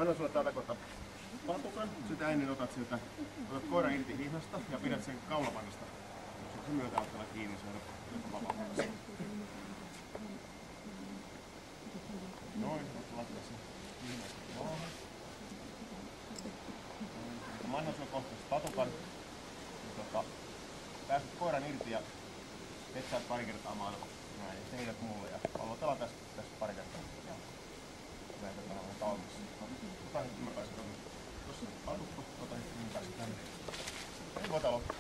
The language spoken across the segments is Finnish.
Anna sulle täältä kohta patukan, sitä ennen otat koiran irti hihnasta ja pidät sen kaulapannasta. Sen myötä ottaa kiinni, se on vapaa. Noin, voit laittaa sen hihnasta maahan. Mä annan sulle kohta patukan. Pääset koiran irti ja petsaat pari kertaa maailmaa. Näin, ja heidät mulle ja aloitellaan tästä pari kertaa. Näitä vähän kauemmas. Ota nyt mä pääsen tuonne. Tuossa on patukko, ota nyt mä pääsen tänne. Ei voit aloittaa.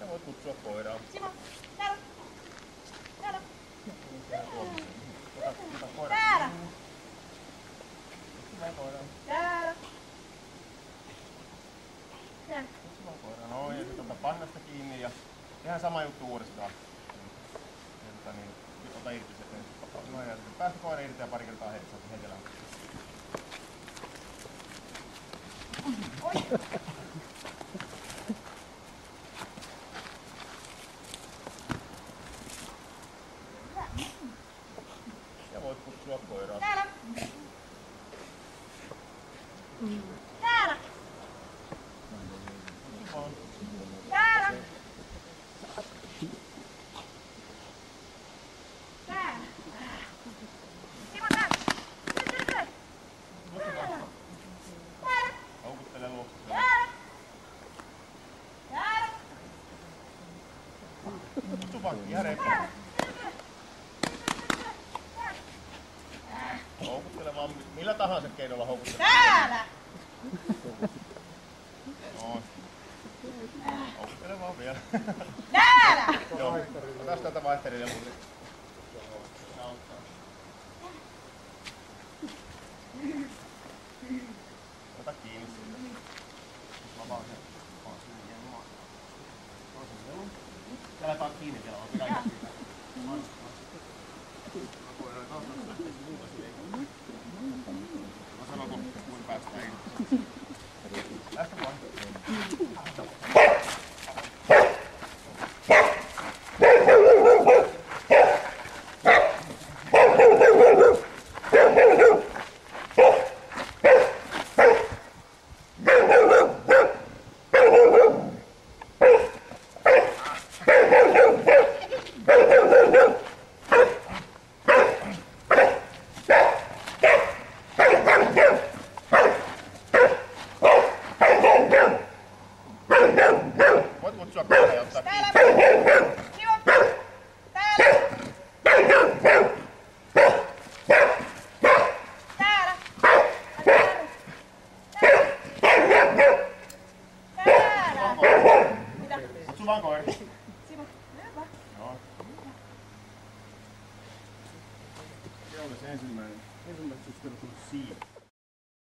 Ja voit kutsua koiraa. Simo, täällä! Täällä! Ota koira. Täällä! Hyvä koira. Täällä! Täällä! Hyvä koira. Noin, ja sitten ota pannasta kiinni ja tehdään sama juttu uudestaan. Ota irti se. Noin, ja sitten päästä koira irti ja pari kertaa heitellään. Oi! Ja voit kutsua koiraa. Täällä! Täällä! Täällä! Täällä! Simo, täällä! Täällä! Täällä! Houkuttele luokse. Täällä! Täällä! Kutsu pankki, ihan reippaasti. Houkuttele vaan millä tahansa keinolla houkuttele. Täällä! Noin. Houkuttele vaan vielä. Täällä! Joo, otas täältä vaihtelille muuten. Ota kiinni siitä. Lavaa sen. Toisen selun. Ja laitetaan kiinni vielä, on pitää siitä. Mä sanon, kun päästään irti. Päästä vaan. Voit kutsua koiraa ja ottaa kiinni. Simo! Täällä! Täällä! Täällä! Mitä? Kutsu vaan koira. Simo, hyvä. Joo. Se oli se ensimmäinen. Ensimmäiseksi olisi tullut siitä.